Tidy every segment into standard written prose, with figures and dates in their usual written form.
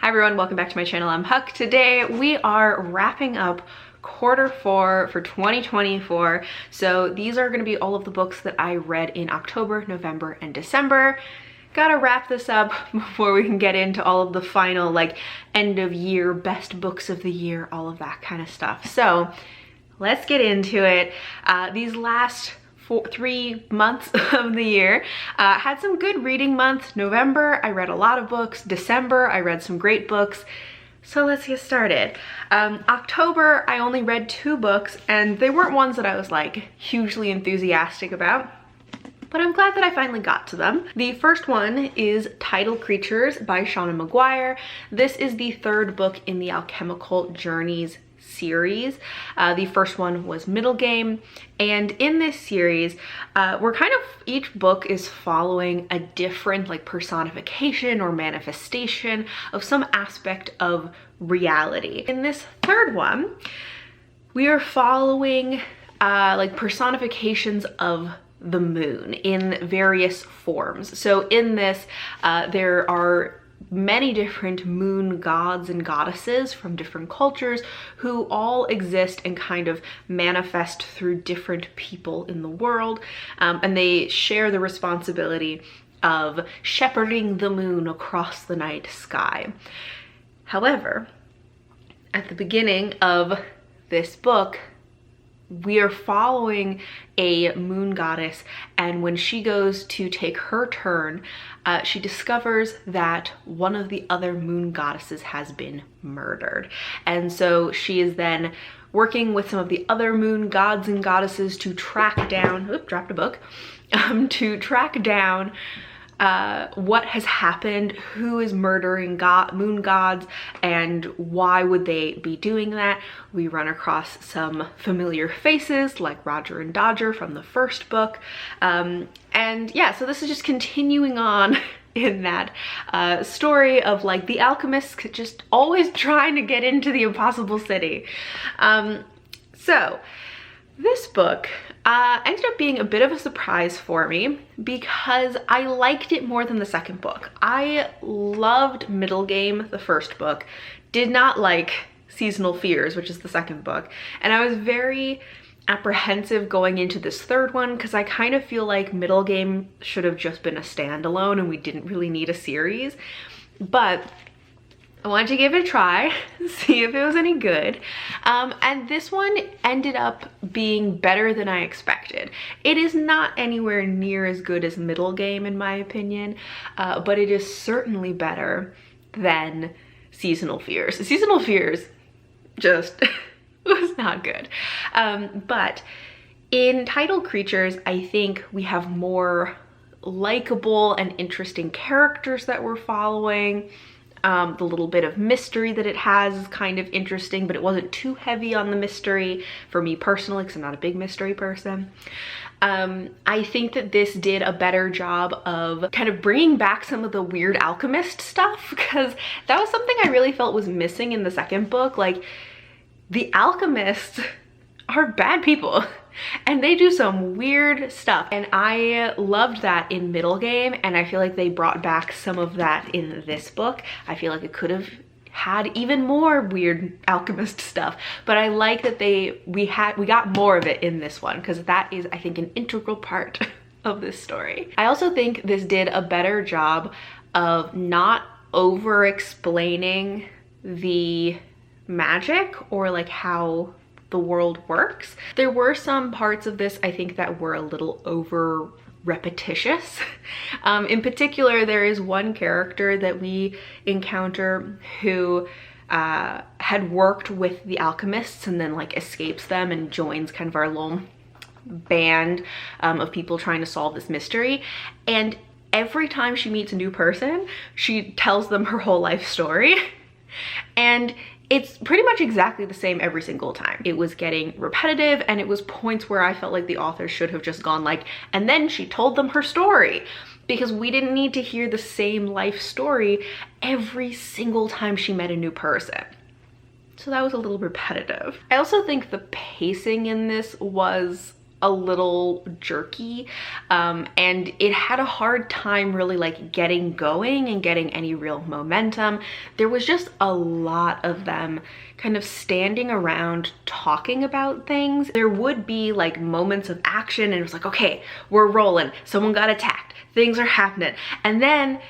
Hi everyone, welcome back to my channel. I'm Huck. Today we are wrapping up quarter four for 2024. So these are going to be all of the books that I read in October, November, and December. Gotta wrap this up before we can get into all of the final like end of year, best books of the year, all of that kind of stuff. So let's get into it. These last 3 months of the year had some good reading months. November, I read a lot of books. December, I read some great books. So let's get started. October, I only read 2 books, and they weren't ones that I was like hugely enthusiastic about, but I'm glad that I finally got to them. The first one is Tidal Creatures by Shauna Maguire. This is the 3rd book in the Alchemical Journeys series. The first one was Middle Game, and in this series each book is following a different like personification or manifestation of some aspect of reality. In this 3rd one, we are following like personifications of the moon in various forms. So in this there are many different moon gods and goddesses from different cultures who all exist and kind of manifest through different people in the world, and they share the responsibility of shepherding the moon across the night sky. However, at the beginning of this book, we are following a moon goddess, and when she goes to take her turn, she discovers that one of the other moon goddesses has been murdered. And so she is then working with some of the other moon gods and goddesses to track down, dropped a book, to track down what has happened, who is murdering moon gods, and why would they be doing that. We run across some familiar faces like Roger and Dodger from the first book, and yeah, so this is just continuing on in that story of like the alchemists just always trying to get into the impossible city. So this book ended up being a bit of a surprise for me because I liked it more than the second book. I loved Middle Game, the first book, did not like Seasonal Fears, which is the second book, and I was very apprehensive going into this 3rd one because I kind of feel like Middle Game should have just been a standalone and we didn't really need a series, but I wanted to give it a try, see if it was any good, and this one ended up being better than I expected. It is not anywhere near as good as Middle Game in my opinion, but it is certainly better than Seasonal Fears. Seasonal Fears just was not good, but in Tidal Creatures, I think we have more likable and interesting characters that we're following. The little bit of mystery that it has is kind of interesting, but it wasn't too heavy on the mystery for me personally because I'm not a big mystery person. I think that this did a better job of kind of bringing back some of the weird alchemist stuff, because that was something I really felt was missing in the second book. Like, the alchemists are bad people and they do some weird stuff, and I loved that in Middle Game, and I feel like they brought back some of that in this book. I feel like it could have had even more weird alchemist stuff, but I like that we got more of it in this one because that is, I think, an integral part of this story. I also think this did a better job of not over explaining the magic or like how the world works. There were some parts of this I think that were a little over repetitious. In particular, there is one character that we encounter who had worked with the alchemists and then like escapes them and joins kind of our little band of people trying to solve this mystery. And every time she meets a new person, she tells them her whole life story. And it's pretty much exactly the same every single time. It was getting repetitive, and it was points where I felt like the author should have just gone like, and then she told them her story, because we didn't need to hear the same life story every single time she met a new person. So that was a little repetitive. I also think the pacing in this was a little jerky, and it had a hard time really like getting going and getting any real momentum. There was just a lot of them kind of standing around talking about things. There would be like moments of action and it was like, okay, we're rolling, someone got attacked, things are happening, and then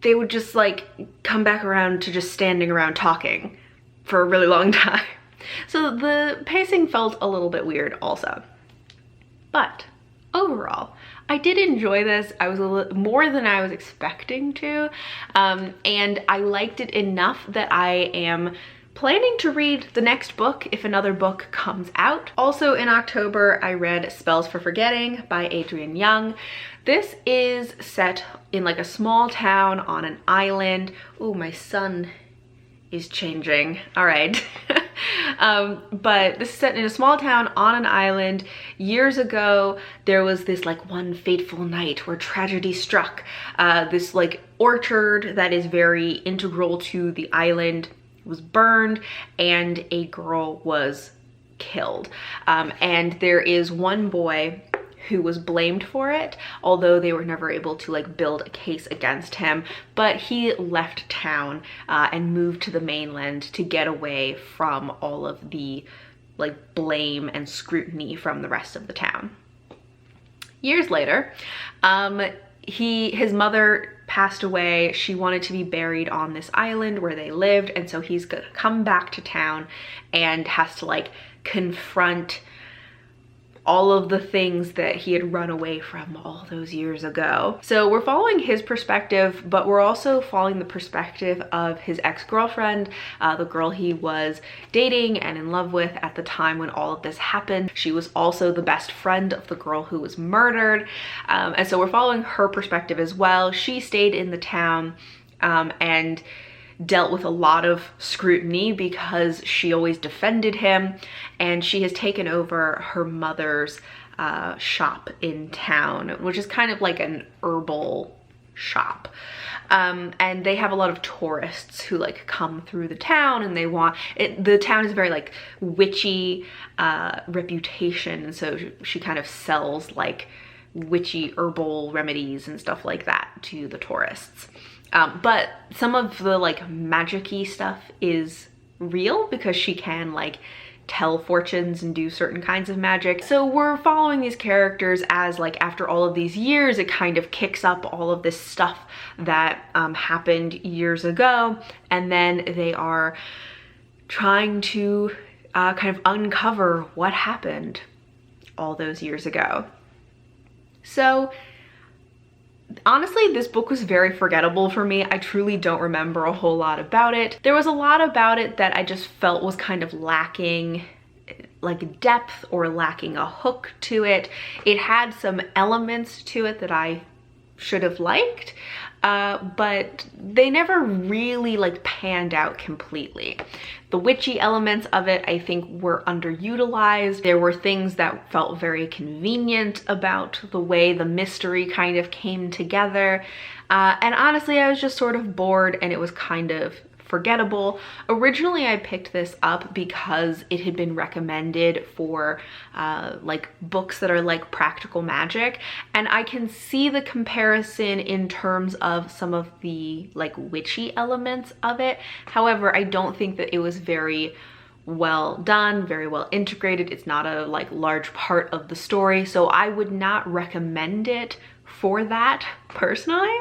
they would just like come back around to just standing around talking for a really long time. So the pacing felt a little bit weird also. But overall, I did enjoy this. I was a little more than I was expecting to, and I liked it enough that I am planning to read the next book if another book comes out. Also in October, I read Spells for Forgetting by Adrienne Young. This is set in like a small town on an island. Oh, my sun is changing. All right. But this is set in a small town on an island. Years ago, there was this like one fateful night where tragedy struck. This like orchard that is very integral to the island was burned and a girl was killed. And there is one boy who was blamed for it, although they were never able to like build a case against him. But he left town and moved to the mainland to get away from all of the like blame and scrutiny from the rest of the town. Years later, his mother passed away. She wanted to be buried on this island where they lived, and so he's gonna come back to town and has to like confront all of the things that he had run away from all those years ago. So we're following his perspective, but we're also following the perspective of his ex-girlfriend, the girl he was dating and in love with at the time when all of this happened. She was also the best friend of the girl who was murdered. And so we're following her perspective as well. She stayed in the town and dealt with a lot of scrutiny because she always defended him, and she has taken over her mother's shop in town, which is kind of like an herbal shop. And they have a lot of tourists who like come through the town, and they want it. The town is very like witchy reputation, and so she kind of sells like witchy herbal remedies and stuff like that to the tourists. But some of the like magic-y stuff is real because she can like tell fortunes and do certain kinds of magic. So we're following these characters as like after all of these years, it kind of kicks up all of this stuff that happened years ago, and then they are trying to kind of uncover what happened all those years ago. So honestly, this book was very forgettable for me. I truly don't remember a whole lot about it. There was a lot about it that I just felt was kind of lacking like depth or lacking a hook to it. It had some elements to it that I should have liked, but they never really like panned out completely. The witchy elements of it, I think, were underutilized. There were things that felt very convenient about the way the mystery kind of came together. And honestly, I was just sort of bored, and it was kind of forgettable. Originally, I picked this up because it had been recommended for like books that are like practical magic, and I can see the comparison in terms of some of the like witchy elements of it. However, I don't think that it was very well done, very well integrated. It's not a like large part of the story, so I would not recommend it for that personally.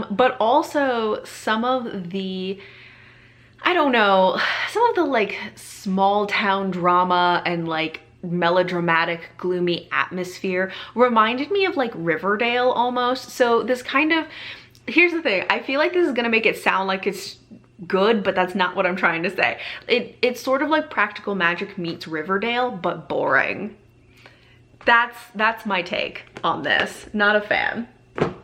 But also some of the, I don't know, some of the like small town drama and like melodramatic, gloomy atmosphere reminded me of like Riverdale almost. So this kind of, here's the thing, I feel like this is gonna make it sound like it's good, but that's not what I'm trying to say. It's sort of like Practical Magic meets Riverdale, but boring. That's my take on this. Not a fan.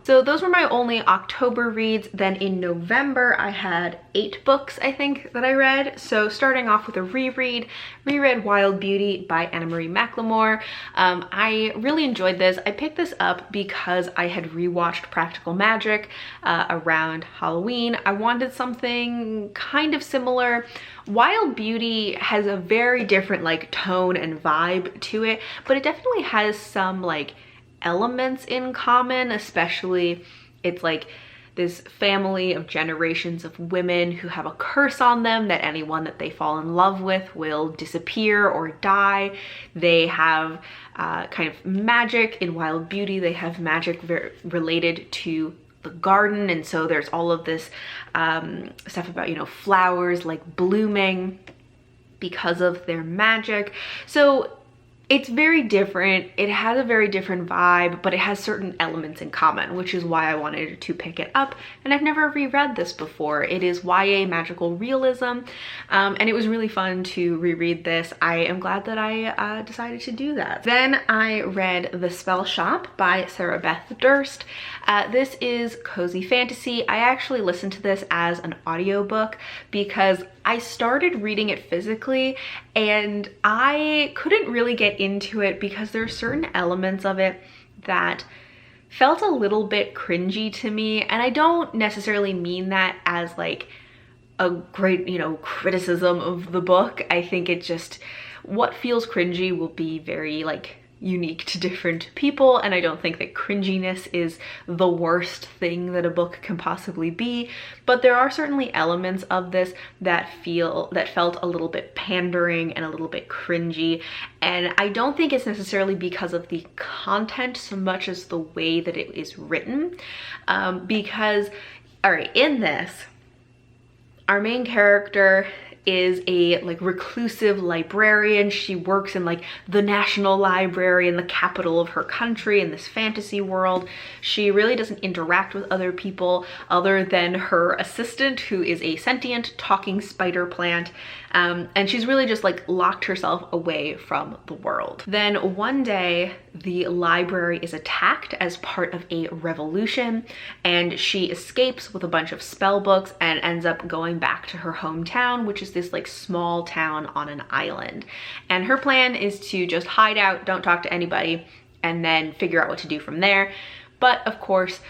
So those were my only October reads. Then in November, I had 8 books, I think, that I read. So starting off with a reread Wild Beauty by Anna Marie McLemore. I really enjoyed this. I picked this up because I had rewatched Practical Magic around Halloween. I wanted something kind of similar. Wild Beauty has a very different like tone and vibe to it, but it definitely has some like elements in common, especially it's like this family of generations of women who have a curse on them that anyone that they fall in love with will disappear or die. They have kind of magic in Wild Beauty. They have magic related to the garden, and so there's all of this stuff about, you know, flowers like blooming because of their magic. So it's very different. It has a very different vibe, but it has certain elements in common, which is why I wanted to pick it up. And I've never reread this before. It is YA magical realism, and it was really fun to reread this. I am glad that I decided to do that. Then I read The Spell Shop by Sarah Beth Durst. This is cozy fantasy. I actually listened to this as an audiobook because I started reading it physically and I couldn't really get into it because there are certain elements of it that felt a little bit cringy to me. And I don't necessarily mean that as like a great, you know, criticism of the book. I think it just, what feels cringy will be very like unique to different people, and I don't think that cringiness is the worst thing that a book can possibly be, but there are certainly elements of this that felt a little bit pandering and a little bit cringy, and I don't think it's necessarily because of the content so much as the way that it is written, because, all right, in this, our main character is a like reclusive librarian. She works in like the National Library in the capital of her country in this fantasy world. She really doesn't interact with other people other than her assistant, who is a sentient talking spider plant. And she's really just like locked herself away from the world. Then one day the library is attacked as part of a revolution, and she escapes with a bunch of spell books and ends up going back to her hometown, which is this like small town on an island. And her plan is to just hide out, don't talk to anybody, and then figure out what to do from there. But of course,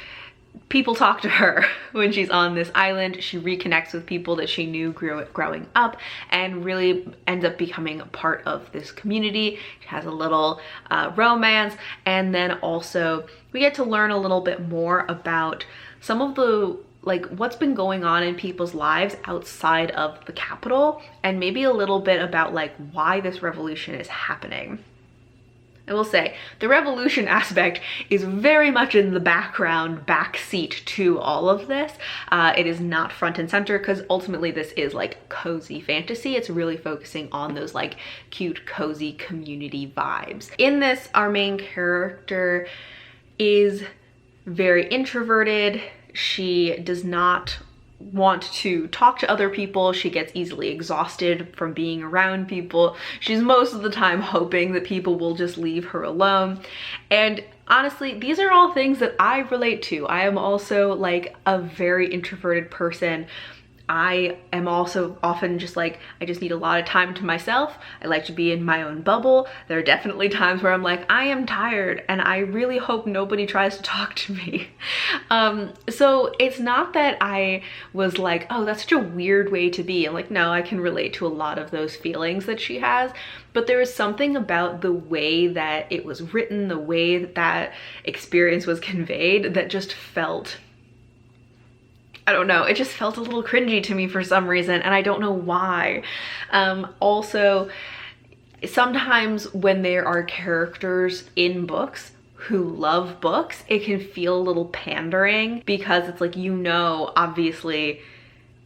people talk to her when she's on this island. She reconnects with people that she knew growing up and really ends up becoming a part of this community. She has a little romance, and then also we get to learn a little bit more about some of the like what's been going on in people's lives outside of the capital, and maybe a little bit about like why this revolution is happening. I will say, the revolution aspect is very much in the background, backseat to all of this. It is not front and center because ultimately this is like cozy fantasy. It's really focusing on those like cute, cozy community vibes. In this, our main character is very introverted. She does not want to talk to other people. She gets easily exhausted from being around people. She's most of the time hoping that people will just leave her alone. And honestly, these are all things that I relate to. I am also like a very introverted person. I am also often just like, I just need a lot of time to myself. I like to be in my own bubble. There are definitely times where I'm like, I am tired and I really hope nobody tries to talk to me. So it's not that I was like, oh, that's such a weird way to be. I'm like, no, I can relate to a lot of those feelings that she has. But there is something about the way that it was written, the way that that experience was conveyed that just felt, I don't know, it just felt a little cringy to me for some reason, and I don't know why. Also, sometimes when there are characters in books who love books, it can feel a little pandering because it's like, you know, obviously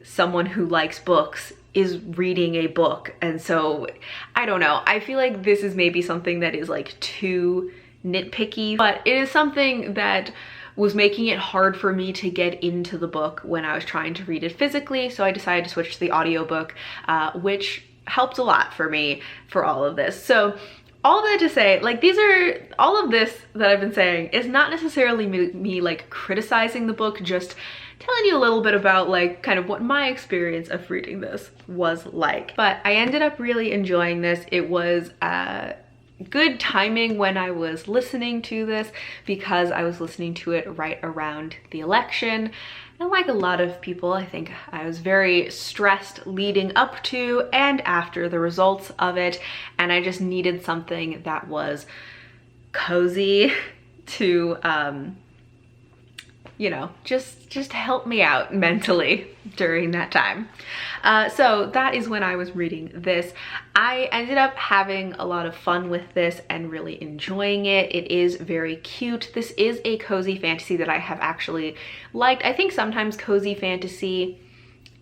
someone who likes books is reading a book. And so, I don't know, I feel like this is maybe something that is like too nitpicky, but it is something that was making it hard for me to get into the book when I was trying to read it physically, so I decided to switch to the audiobook, which helped a lot for me for all of this. So all that to say, like, all of this that I've been saying is not necessarily me like criticizing the book, just telling you a little bit about like kind of what my experience of reading this was like. But I ended up really enjoying this. It was good timing when I was listening to this, because I was listening to it right around the election. And like a lot of people, I think I was very stressed leading up to and after the results of it, and I just needed something that was cozy to you know, just help me out mentally during that time. So that is when I was reading this. I ended up having a lot of fun with this and really enjoying it. It is very cute. This is a cozy fantasy that I have actually liked. I think sometimes cozy fantasy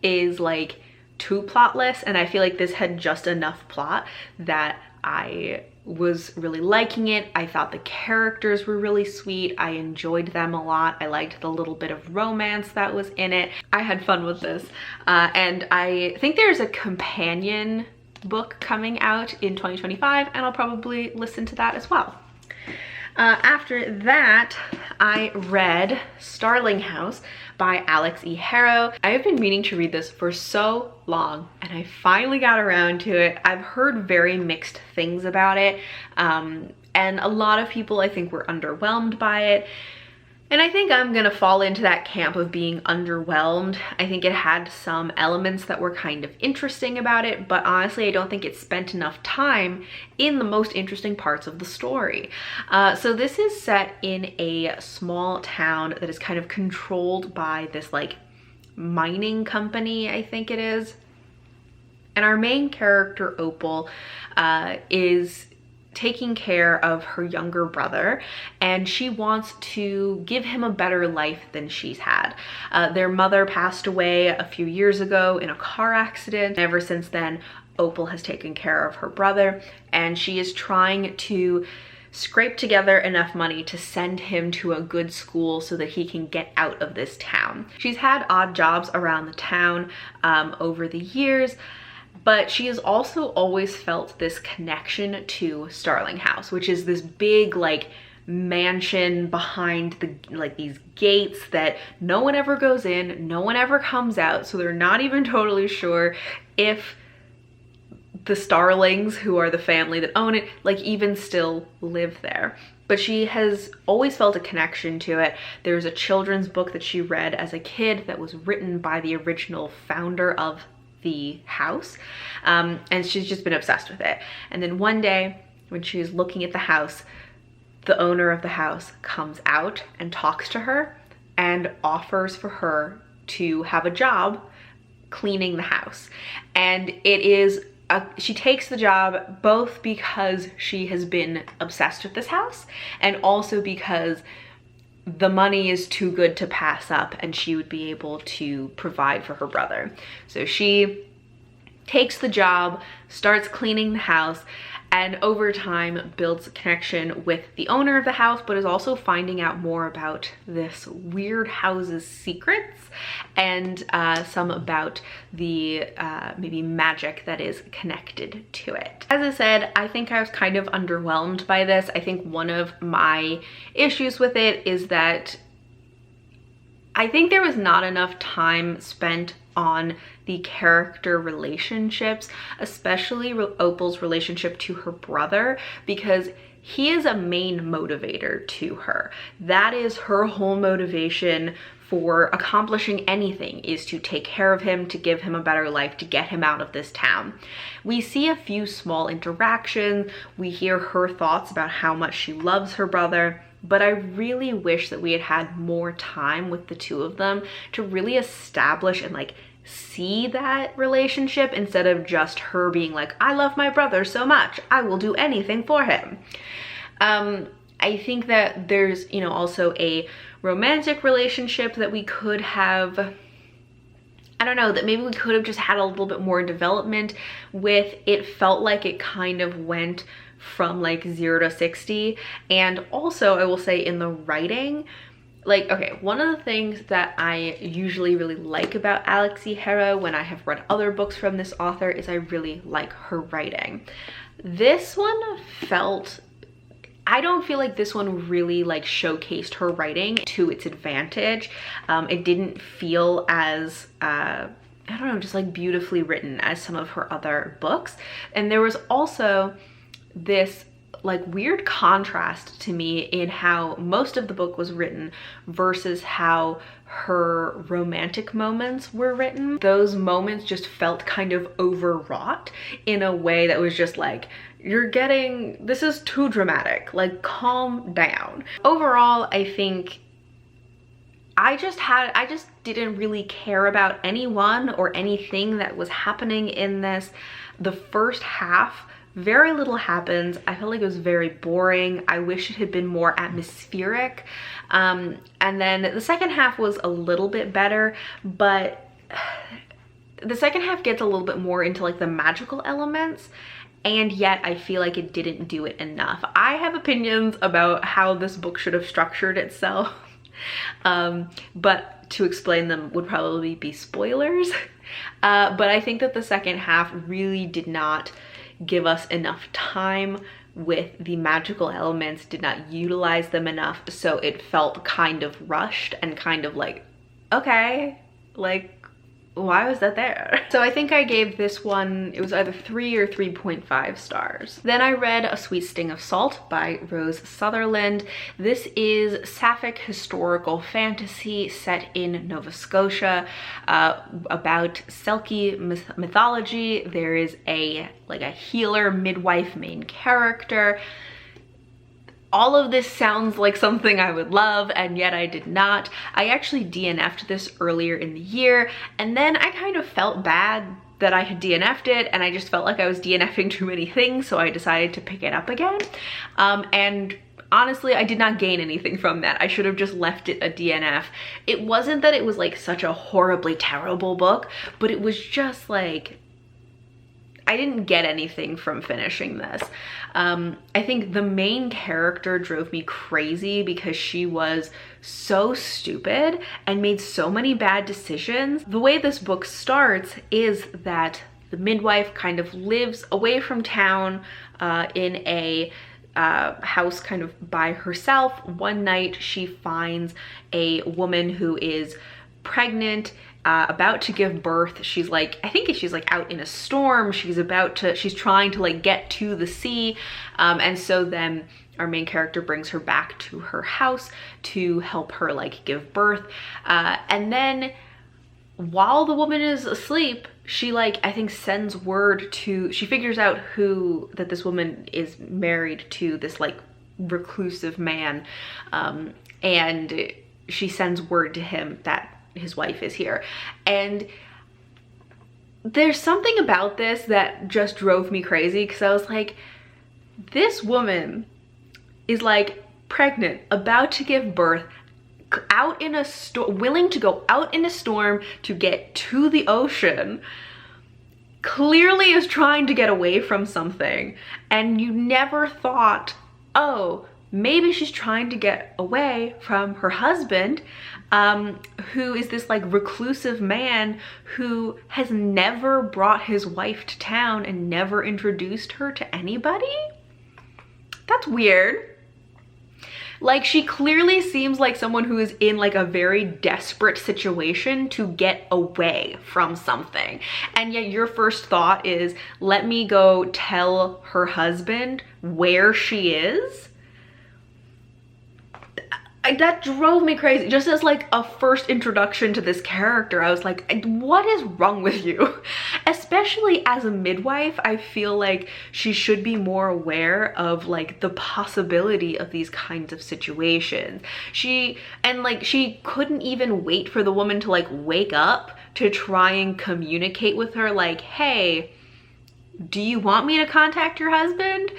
is like too plotless, and I feel like this had just enough plot that I was really liking it. I thought the characters were really sweet. I enjoyed them a lot. I liked the little bit of romance that was in it. I had fun with this. And I think there's a companion book coming out in 2025, and I'll probably listen to that as well. After that, I read Starling House by Alex E. Harrow. I have been meaning to read this for so long, and I finally got around to it. I've heard very mixed things about it, and a lot of people I think were underwhelmed by it. And I think I'm gonna fall into that camp of being underwhelmed. I think it had some elements that were kind of interesting about it, but honestly, I don't think it spent enough time in the most interesting parts of the story. So this is set in a small town that is kind of controlled by this like mining company, I think it is. And our main character, Opal, is taking care of her younger brother, and she wants to give him a better life than she's had. Their mother passed away a few years ago in a car accident. Ever since then, Opal has taken care of her brother, and she is trying to scrape together enough money to send him to a good school so that he can get out of this town. She's had odd jobs around the town over the years, but she has also always felt this connection to Starling House, which is this big like mansion behind the like these gates that no one ever goes in, no one ever comes out, so they're not even totally sure if the Starlings, who are the family that own it, like even still live there. But she has always felt a connection to it. There's a children's book that she read as a kid that was written by the original founder of the house, and she's just been obsessed with it. And then one day when she was looking at the house, the owner of the house comes out and talks to her and offers for her to have a job cleaning the house. And it is she takes the job both because she has been obsessed with this house, and also because the money is too good to pass up and she would be able to provide for her brother. So she takes the job, starts cleaning the house, and over time builds a connection with the owner of the house, but is also finding out more about this weird house's secrets and some about the maybe magic that is connected to it. As I said, I think I was kind of underwhelmed by this. I think one of my issues with it is that I think there was not enough time spent on the character relationships, especially Opal's relationship to her brother, because he is a main motivator to her. That is her whole motivation for accomplishing anything, is to take care of him, to give him a better life, to get him out of this town. We see a few small interactions. We hear her thoughts about how much she loves her brother, but I really wish that we had had more time with the two of them to really establish and like see that relationship, instead of just her being like, I love my brother so much, I will do anything for him. I think that there's, you know, also a romantic relationship that we could have, I don't know, that maybe we could have just had a little bit more development with. It felt like it kind of went from like 0 to 60. And also I will say, in the writing, like, okay, one of the things that I usually really like about Alex E. Harrow when I have read other books from this author is I really like her writing. This one felt, I don't feel like this one really like showcased her writing to its advantage. It didn't feel as, I don't know, just like beautifully written as some of her other books. And there was also this like weird contrast to me in how most of the book was written versus how her romantic moments were written. Those moments just felt kind of overwrought in a way that was just like, you're getting, this is too dramatic, like calm down. Overall, I think I just didn't really care about anyone or anything that was happening in this. The first half, very little happens. I felt like it was very boring. I wish it had been more atmospheric. And then the second half was a little bit better, but the second half gets a little bit more into like the magical elements, and yet I feel like it didn't do it enough. I have opinions about how this book should have structured itself, but to explain them would probably be spoilers. But I think that the second half really did not give us enough time with the magical elements, did not utilize them enough, so it felt kind of rushed and kind of like, okay, like why was that there? So I think I gave this one, it was either 3 or 3.5 stars. Then I read A Sweet Sting of Salt by Rose Sutherland. This is sapphic historical fantasy set in Nova Scotia, about Selkie mythology. There is a healer midwife main character. All of this sounds like something I would love, and yet I did not. I actually DNF'd this earlier in the year, and then I kind of felt bad that I had DNF'd it, and I just felt like I was DNFing too many things, so I decided to pick it up again. And honestly, I did not gain anything from that. I should have just left it a DNF. It wasn't that it was like such a horribly terrible book, but it was just like, I didn't get anything from finishing this. I think the main character drove me crazy because she was so stupid and made so many bad decisions. The way this book starts is that the midwife kind of lives away from town in a house kind of by herself. One night she finds a woman who is pregnant, about to give birth. She's like, I think she's like out in a storm. She's trying to like get to the sea. And so then our main character brings her back to her house to help her like give birth. And then while the woman is asleep, she like, I think sends word to, she figures out that this woman is married to this like reclusive man. And she sends word to him that his wife is here. And there's something about this that just drove me crazy, because I was like, this woman is like pregnant, about to give birth, out in a storm, willing to go out in a storm to get to the ocean, clearly is trying to get away from something, and you never thought, oh, maybe she's trying to get away from her husband, who is this like reclusive man who has never brought his wife to town and never introduced her to anybody? That's weird. Like, she clearly seems like someone who is in like a very desperate situation to get away from something. And yet your first thought is, let me go tell her husband where she is? That drove me crazy. Just as like a first introduction to this character, I was like, what is wrong with you? Especially as a midwife, I feel like she should be more aware of like the possibility of these kinds of situations. She couldn't even wait for the woman to like wake up to try and communicate with her like, hey, do you want me to contact your husband?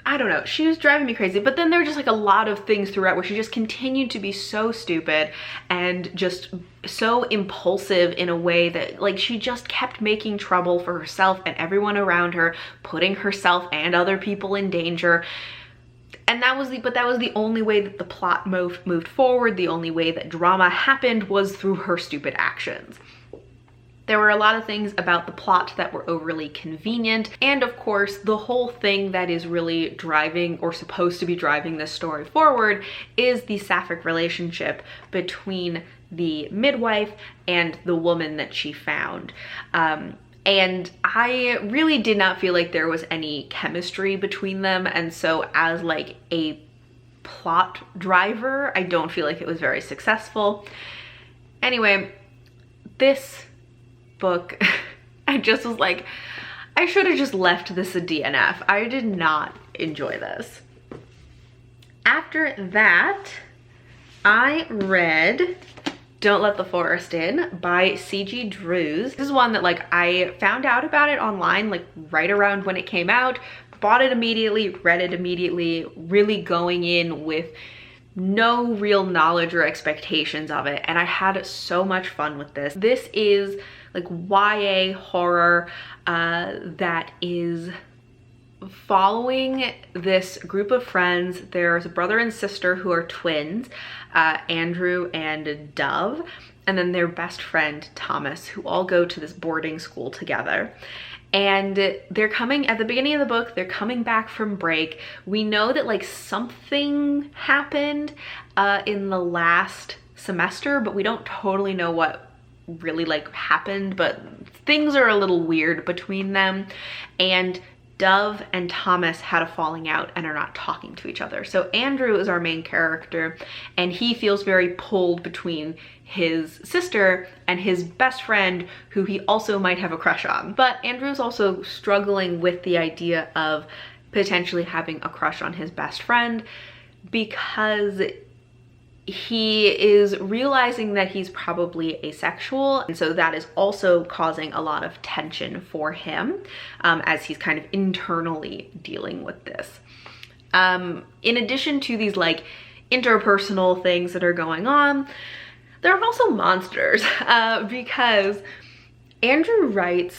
I don't know, she was driving me crazy. But then there were just like a lot of things throughout where she just continued to be so stupid and just so impulsive in a way that like she just kept making trouble for herself and everyone around her, putting herself and other people in danger. And that was the only way that the plot moved forward. The only way that drama happened was through her stupid actions. There were a lot of things about the plot that were overly convenient, and of course the whole thing that is really driving, or supposed to be driving, this story forward is the sapphic relationship between the midwife and the woman that she found. And I really did not feel like there was any chemistry between them, and so as like a plot driver, I don't feel like it was very successful. Anyway, this book, I just was like, I should have just left this a DNF. I did not enjoy this. After that, I read Don't Let the Forest In by C.G. Drews. This is one that like I found out about it online like right around when it came out, bought it immediately, read it immediately, really going in with no real knowledge or expectations of it, and I had so much fun with this. This is like YA horror that is following this group of friends. There's a brother and sister who are twins, Andrew and Dove, and then their best friend Thomas, who all go to this boarding school together. And they're coming, at the beginning of the book, they're coming back from break. We know that like something happened in the last semester, but we don't totally know what really like happened, but things are a little weird between them. And Dove and Thomas had a falling out and are not talking to each other. So Andrew is our main character, and he feels very pulled between his sister and his best friend, who he also might have a crush on. But Andrew's also struggling with the idea of potentially having a crush on his best friend, because he is realizing that he's probably asexual, and so that is also causing a lot of tension for him as he's kind of internally dealing with this. In addition to these like interpersonal things that are going on, there are also monsters because Andrew writes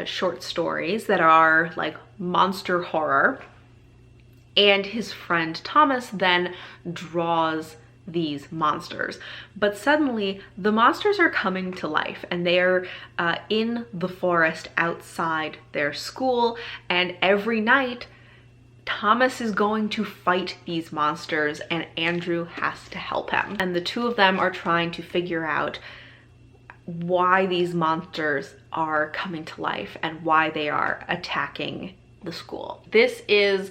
short stories that are like monster horror, and his friend Thomas then draws these monsters. But suddenly the monsters are coming to life, and they're in the forest outside their school, and every night Thomas is going to fight these monsters and Andrew has to help him. And the two of them are trying to figure out why these monsters are coming to life and why they are attacking the school. This is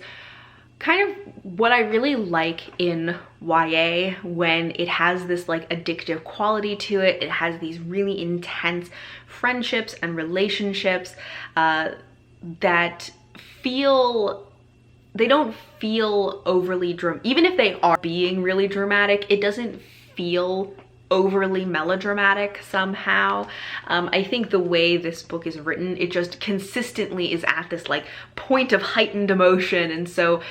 kind of what I really like in YA, when it has this like addictive quality to it. It has these really intense friendships and relationships that feel, they don't feel overly dramatic. Even if they are being really dramatic, it doesn't feel overly melodramatic somehow. I think the way this book is written, it just consistently is at this like point of heightened emotion, and so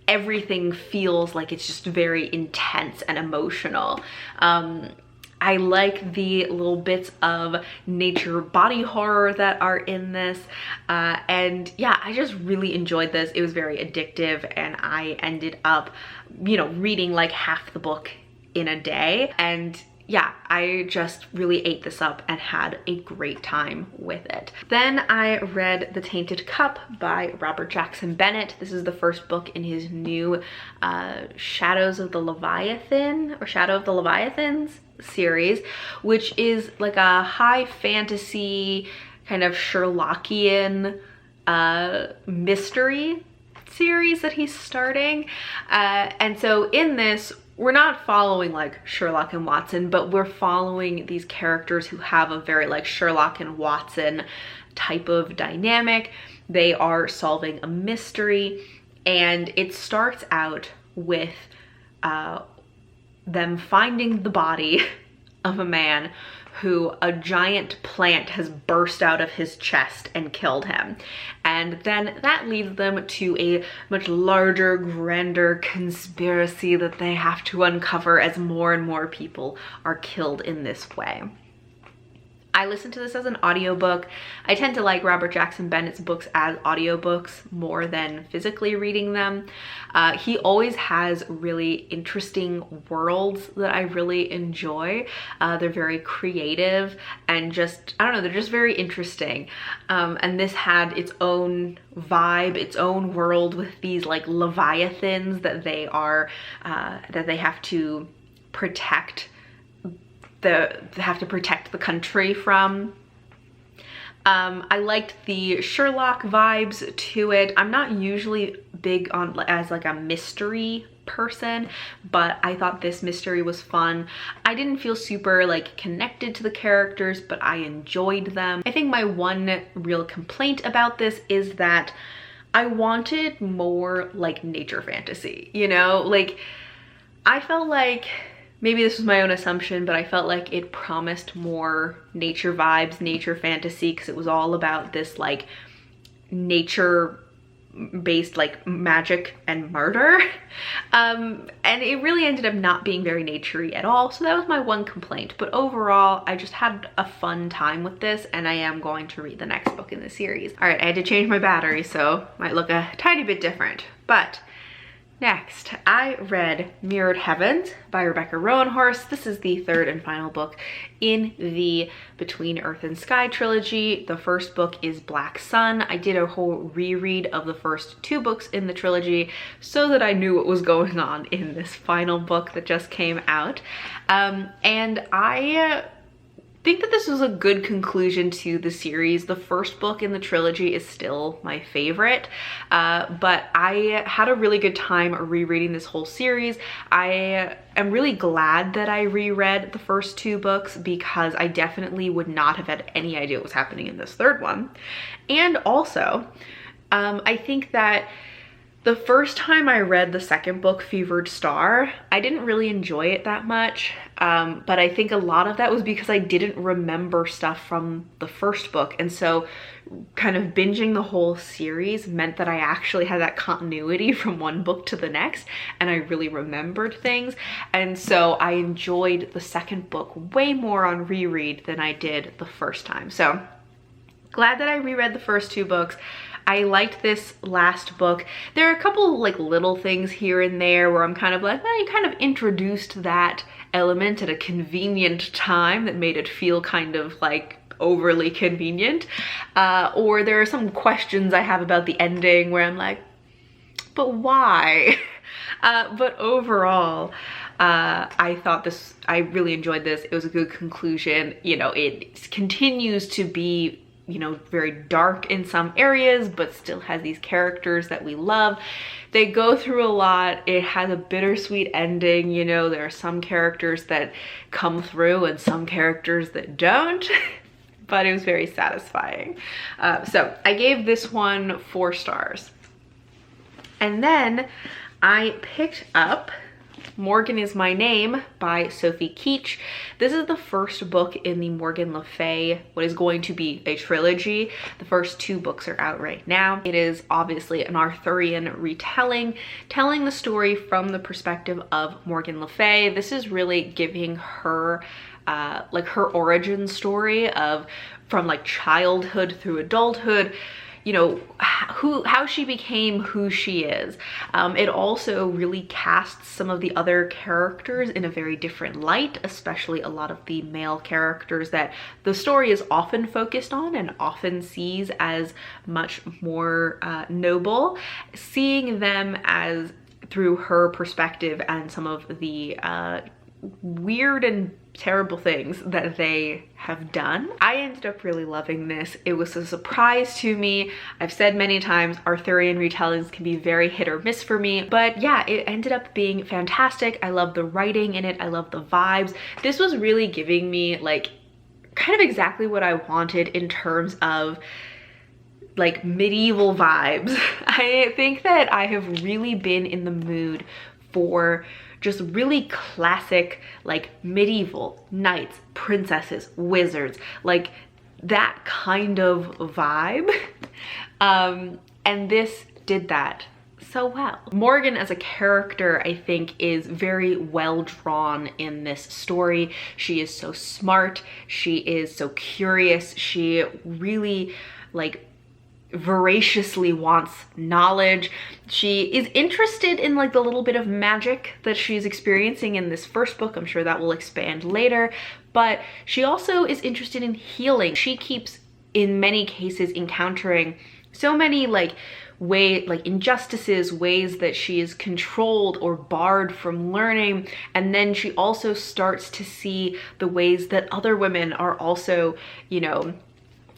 everything feels like it's just very intense and emotional. I like the little bits of nature body horror that are in this, and yeah, I just really enjoyed this. It was very addictive, and I ended up, you know, reading like half the book in a day, and yeah, I just really ate this up and had a great time with it. Then I read The Tainted Cup by Robert Jackson Bennett. This is the first book in his new Shadows of the Leviathan, or Shadow of the Leviathans series, which is like a high fantasy kind of Sherlockian mystery series that he's starting. And so in this, we're not following like Sherlock and Watson, but we're following these characters who have a very like Sherlock and Watson type of dynamic. They are solving a mystery, and it starts out with them finding the body of a man who a giant plant has burst out of his chest and killed him. And then that leads them to a much larger, grander conspiracy that they have to uncover as more and more people are killed in this way. I listened to this as an audiobook. I tend to like Robert Jackson Bennett's books as audiobooks more than physically reading them. He always has really interesting worlds that I really enjoy. They're very creative and just, I don't know, they're just very interesting. And this had its own vibe, its own world with these like leviathans that they are, that they have to protect the country from. I liked the Sherlock vibes to it. I'm not usually big on as like a mystery person, but I thought this mystery was fun. I didn't feel super like connected to the characters, but I enjoyed them. I think my one real complaint about this is that I wanted more like nature fantasy, you know? Like, I felt like, maybe this was my own assumption, but I felt like it promised more nature vibes, nature fantasy, because it was all about this like nature based like magic and murder. And it really ended up not being very naturey at all. So that was my one complaint. But overall, I just had a fun time with this, and I am going to read the next book in the series. All right, I had to change my battery, so it might look a tiny bit different, but next, I read Mirrored Heavens by Rebecca Roanhorse. This is the third and final book in the Between Earth and Sky trilogy. The first book is Black Sun. I did a whole reread of the first two books in the trilogy so that I knew what was going on in this final book that just came out. And I think that this was a good conclusion to the series. The first book in the trilogy is still my favorite, but I had a really good time rereading this whole series. I am really glad that I reread the first two books because I definitely would not have had any idea what was happening in this third one. And also, I think that the first time I read the second book, Fevered Star, I didn't really enjoy it that much, but I think a lot of that was because I didn't remember stuff from the first book, and so kind of binging the whole series meant that I actually had that continuity from one book to the next, and I really remembered things, and so I enjoyed the second book way more on reread than I did the first time. So glad that I reread the first two books. I liked this last book. There are a couple like little things here and there where I'm kind of like, well, you kind of introduced that element at a convenient time that made it feel kind of like overly convenient. Or there are some questions I have about the ending where I'm like, but why? But overall, I thought this, I really enjoyed this. It was a good conclusion. You know, it continues to be, you know, very dark in some areas, but still has these characters that we love. They go through a lot. It has a bittersweet ending. You know, there are some characters that come through and some characters that don't, but it was very satisfying. So I gave this one 4 stars. And then I picked up Moran Is My Name by Sophie Keach. This is the first book in the Morgan Le Fay, what is going to be a trilogy. The first 2 books are out right now. It is obviously an Arthurian retelling, telling the story from the perspective of Morgan Le Fay. This is really giving her like her origin story of from like childhood through adulthood, you know, how she became who she is. It also really casts some of the other characters in a very different light, especially a lot of the male characters that the story is often focused on and often sees as much more noble. Seeing them as through her perspective and some of the weird and terrible things that they have done. I ended up really loving this. It was a surprise to me. I've said many times Arthurian retellings can be very hit or miss for me, but yeah, it ended up being fantastic. I love the writing in it. I love the vibes. This was really giving me like kind of exactly what I wanted in terms of like medieval vibes. I think that I have really been in the mood for just really classic, like medieval knights, princesses, wizards, like that kind of vibe. And this did that so well. Morgan as a character, I think, is very well drawn in this story. She is so smart, she is so curious, she really like voraciously wants knowledge. She is interested in like the little bit of magic that she's experiencing in this first book. I'm sure that will expand later, but she also is interested in healing. She keeps in many cases encountering so many like injustices, ways that she is controlled or barred from learning. And then she also starts to see the ways that other women are also, you know,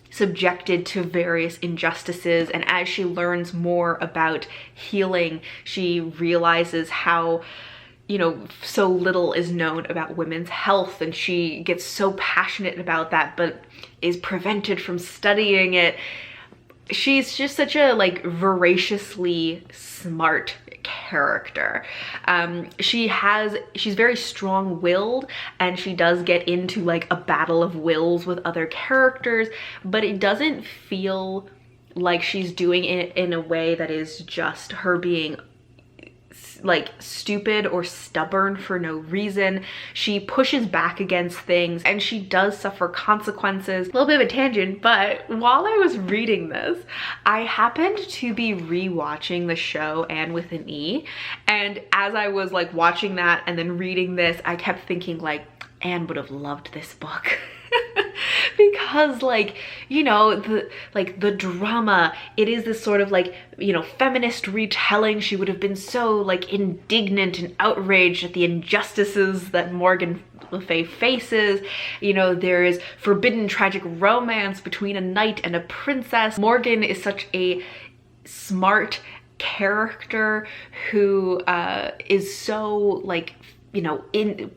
subjected to various injustices. And as she learns more about healing, she realizes how, you know, so little is known about women's health, and she gets so passionate about that but is prevented from studying it. She's just such a like voraciously smart character. She's very strong-willed, and she does get into like a battle of wills with other characters, but it doesn't feel like she's doing it in a way that is just her being like stupid or stubborn for no reason. She pushes back against things, and she does suffer consequences. A little bit of a tangent, but while I was reading this, I happened to be rewatching the show Anne with an E, and as I was like watching that and then reading this, I kept thinking like, Anne would have loved this book. Because like, you know, the drama, it is this sort of like, you know, feminist retelling. She would have been so like indignant and outraged at the injustices that Morgan Le Fay faces. You know, there is forbidden tragic romance between a knight and a princess. Morgan is such a smart character who is so like, you know,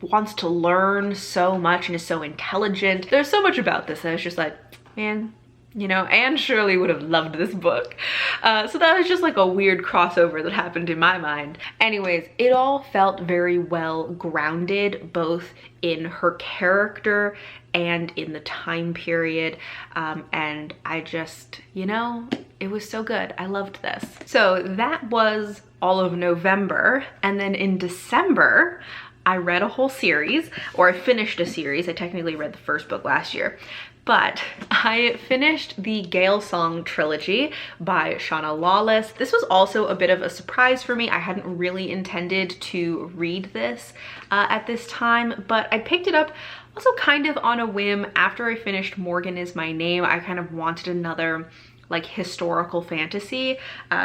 wants to learn so much and is so intelligent. There's so much about this that I was just like, man, you know, Anne surely would have loved this book. So that was just like a weird crossover that happened in my mind. Anyways, it all felt very well grounded, both in her character and in the time period. And I just, you know, it was so good. I loved this. So that was all of November. And then in December, I read a whole series, or I finished a series. I technically read the first book last year, but I finished the GAEL Song trilogy by Shauna Lawless. This was also a bit of a surprise for me. I hadn't really intended to read this at this time, but I picked it up also kind of on a whim after I finished Moran Is My Name. I kind of wanted another like historical fantasy.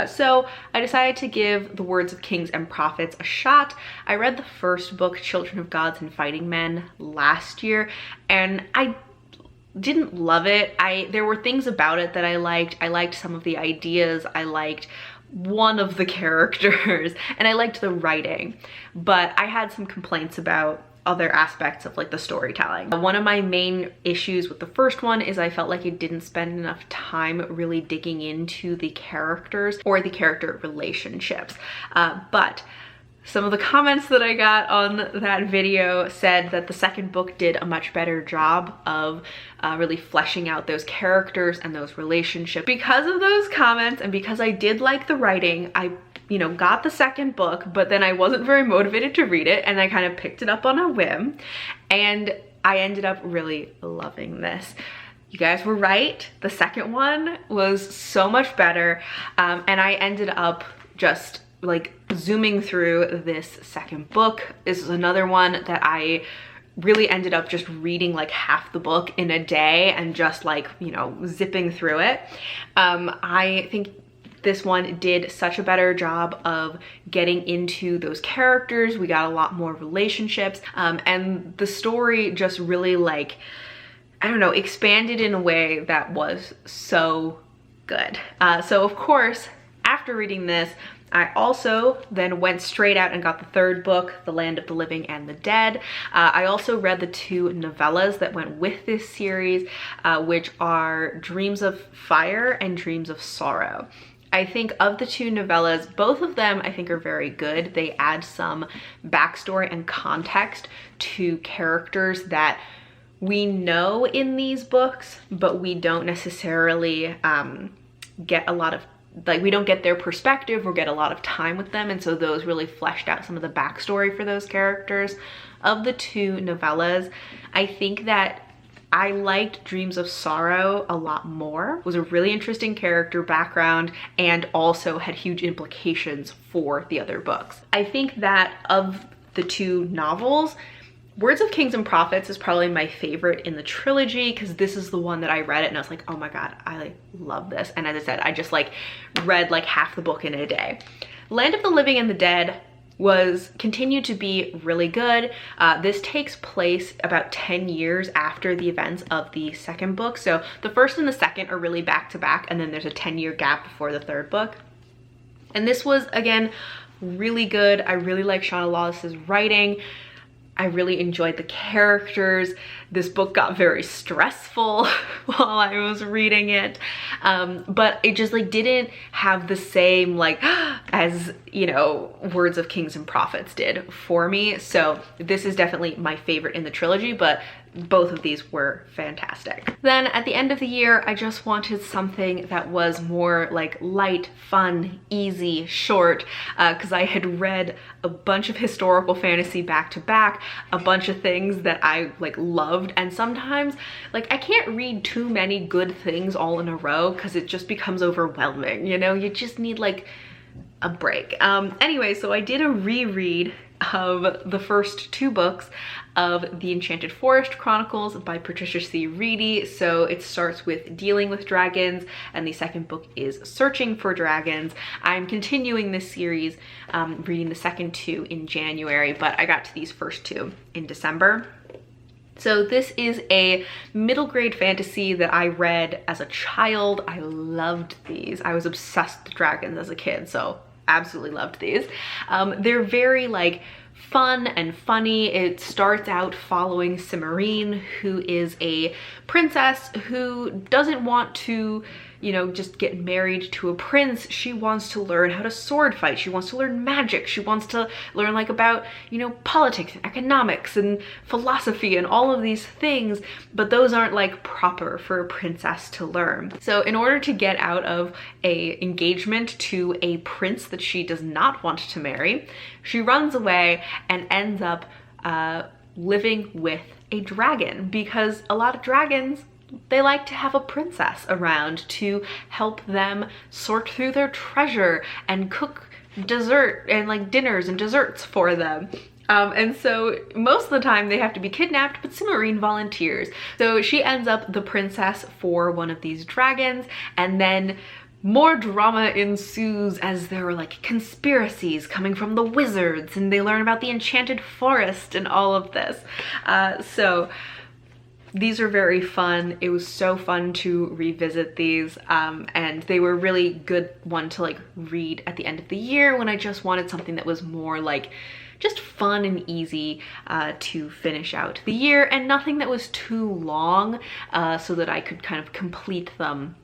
So I decided to give The Words of Kings and Prophets a shot. I read the first book, Children of Gods and Fighting Men, last year, and I didn't love it. There were things about it that I liked. I liked some of the ideas. I liked one of the characters, and I liked the writing, but I had some complaints about other aspects of like the storytelling. One of my main issues with the first one is I felt like it didn't spend enough time really digging into the characters or the character relationships. But some of the comments that I got on that video said that the second book did a much better job of really fleshing out those characters and those relationships. Because of those comments, and because I did like the writing, I, you know, got the second book, but then I wasn't very motivated to read it, and I kind of picked it up on a whim, and I ended up really loving this. You guys were right. The second one was so much better, and I ended up just like zooming through this second book. This is another one that I really ended up just reading like half the book in a day and just like, you know, zipping through it. I think this one did such a better job of getting into those characters. We got a lot more relationships, and the story just really like, I don't know, expanded in a way that was so good. So of course, after reading this, I also then went straight out and got the third book, The Land of the Living and the Dead. I also read the two novellas that went with this series, which are Dreams of Fire and Dreams of Sorrow. I think of the two novellas, both of them I think are very good. They add some backstory and context to characters that we know in these books, but we don't necessarily get a lot of like we don't get their perspective or get a lot of time with them, and so those really fleshed out some of the backstory for those characters. Of the two novellas, I think that I liked Dreams of Sorrow a lot more. It was a really interesting character background and also had huge implications for the other books. I think that of the two novels, Words of Kings and Prophets is probably my favorite in the trilogy, because this is the one that I read it and I was like, oh my god, I love this. And as I said, I just read half the book in a day. Land of the Living and the Dead continued to be really good. This takes place about 10 years after the events of the second book. So the first and the second are really back to back, and then there's a 10-year gap before the third book. And this was, again, really good. I really like Shauna Lawless's writing. I really enjoyed the characters. This book got very stressful while I was reading it, but it just didn't have the same as, you know, Words of Kings and Prophets did for me. So this is definitely my favorite in the trilogy, but both of these were fantastic. Then at the end of the year, I just wanted something that was more light, fun, easy, short, because I had read a bunch of historical fantasy back to back, a bunch of things that I loved, and sometimes I can't read too many good things all in a row because it just becomes overwhelming, you know? You just need a break. Anyway, so I did a reread of the first two books of the Enchanted Forest Chronicles by Patricia C. Reedy. So it starts with Dealing with Dragons, and the second book is Searching for Dragons. I'm continuing this series, reading the second two in January, but I got to these first two in December. So this is a middle grade fantasy that I read as a child. I loved these. I was obsessed with dragons as a kid, so absolutely loved these. They're very fun and funny. It starts out following Cimarine, who is a princess who doesn't want to, you know, just get married to a prince. She wants to learn how to sword fight. She wants to learn magic. She wants to learn about, you know, politics and economics and philosophy and all of these things, but those aren't proper for a princess to learn. So in order to get out of a engagement to a prince that she does not want to marry, she runs away and ends up living with a dragon, because a lot of dragons, they like to have a princess around to help them sort through their treasure and cook dessert and dinners and desserts for them. And so most of the time they have to be kidnapped, but Cimarine volunteers. So she ends up the princess for one of these dragons, and then more drama ensues as there are conspiracies coming from the wizards, and they learn about the Enchanted Forest and all of this. So these are very fun. It was so fun to revisit these, and they were really good one to read at the end of the year when I just wanted something that was more just fun and easy to finish out the year, and nothing that was too long, so that I could kind of complete them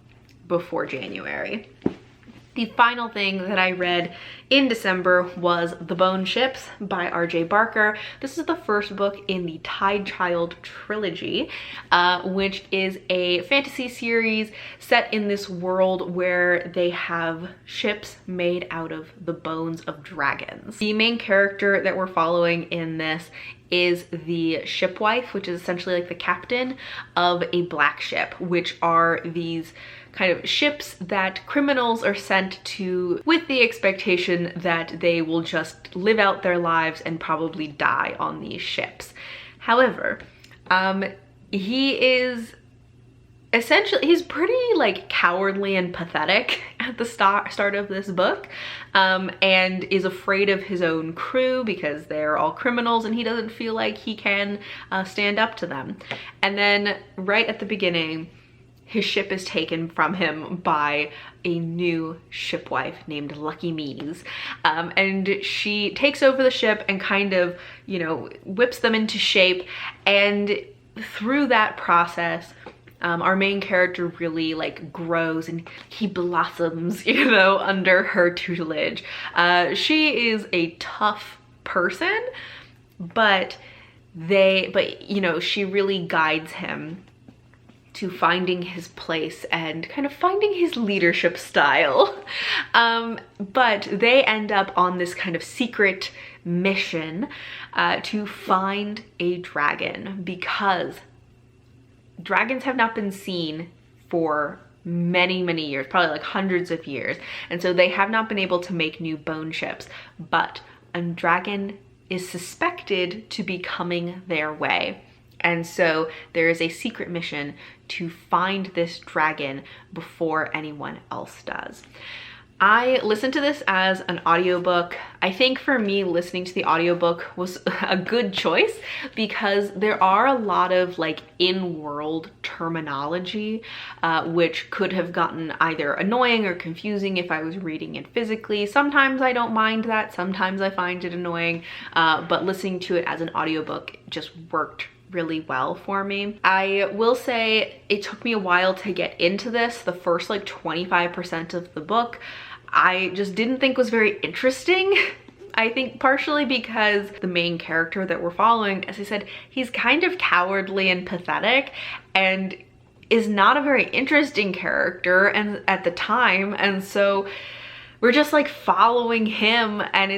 before January. The final thing that I read in December was The Bone Ships by R.J. Barker. This is the first book in the Tide Child trilogy, which is a fantasy series set in this world where they have ships made out of the bones of dragons. The main character that we're following in this is the shipwife, which is essentially the captain of a black ship, which are these kind of ships that criminals are sent to with the expectation that they will just live out their lives and probably die on these ships. However, he is essentially, he's pretty cowardly and pathetic at the start of this book, and is afraid of his own crew because they're all criminals and he doesn't feel like he can stand up to them. And then right at the beginning, his ship is taken from him by a new shipwife named Lucky Mies. And she takes over the ship and kind of, you know, whips them into shape. And through that process, our main character really grows and he blossoms, you know, under her tutelage. She is a tough person, but you know, she really guides him to finding his place and kind of finding his leadership style. But they end up on this kind of secret mission to find a dragon, because dragons have not been seen for many years, probably like hundreds of years, and so they have not been able to make new bone ships, but a dragon is suspected to be coming their way. And so there is a secret mission to find this dragon before anyone else does. I listened to this as an audiobook. I think for me, listening to the audiobook was a good choice because there are a lot of like in-world terminology, which could have gotten either annoying or confusing if I was reading it physically. Sometimes I don't mind that, sometimes I find it annoying, but listening to it as an audiobook just worked really well for me. I will say it took me a while to get into this. The first like 25% of the book I just didn't think was very interesting. I think partially because the main character that we're following, as I said, he's kind of cowardly and pathetic and is not a very interesting character and at the time, and so we're just like following him, and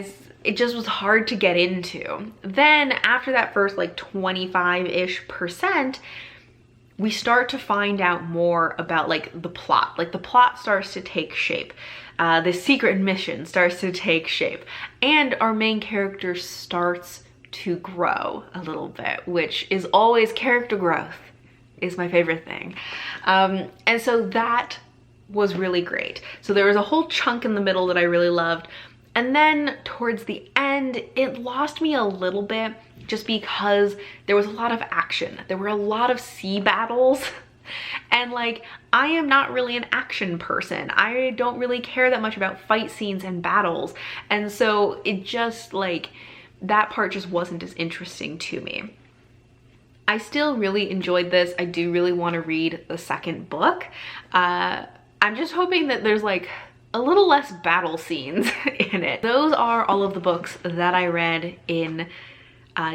it just was hard to get into. Then after that first like 25-ish%, we start to find out more about like the plot. Like the plot starts to take shape. The secret mission starts to take shape, and our main character starts to grow a little bit, which is always, character growth is my favorite thing. And so that was really great. So there was a whole chunk in the middle that I really loved. And then towards the end, it lost me a little bit just because there was a lot of action. There were a lot of sea battles. And like, I am not really an action person. I don't really care that much about fight scenes and battles. And so it just like, that part just wasn't as interesting to me. I still really enjoyed this. I do really want to read the second book. I'm just hoping that there's like a little less battle scenes in it. Those are all of the books that I read in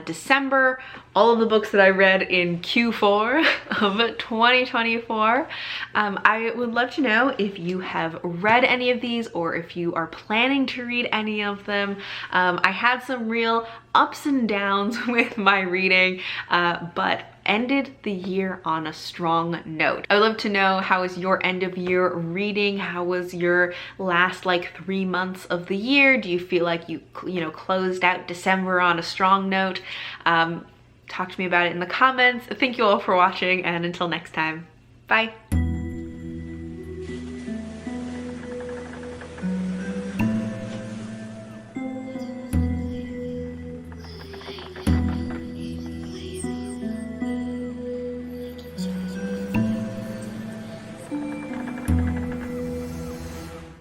December, all of the books that I read in Q4 of 2024. I would love to know if you have read any of these or if you are planning to read any of them. I had some real ups and downs with my reading, but ended the year on a strong note. I would love to know, how was your end of year reading? How was your last like 3 months of the year? Do you feel like you closed out December on a strong note? Talk to me about it in the comments. Thank you all for watching, and until next time, bye.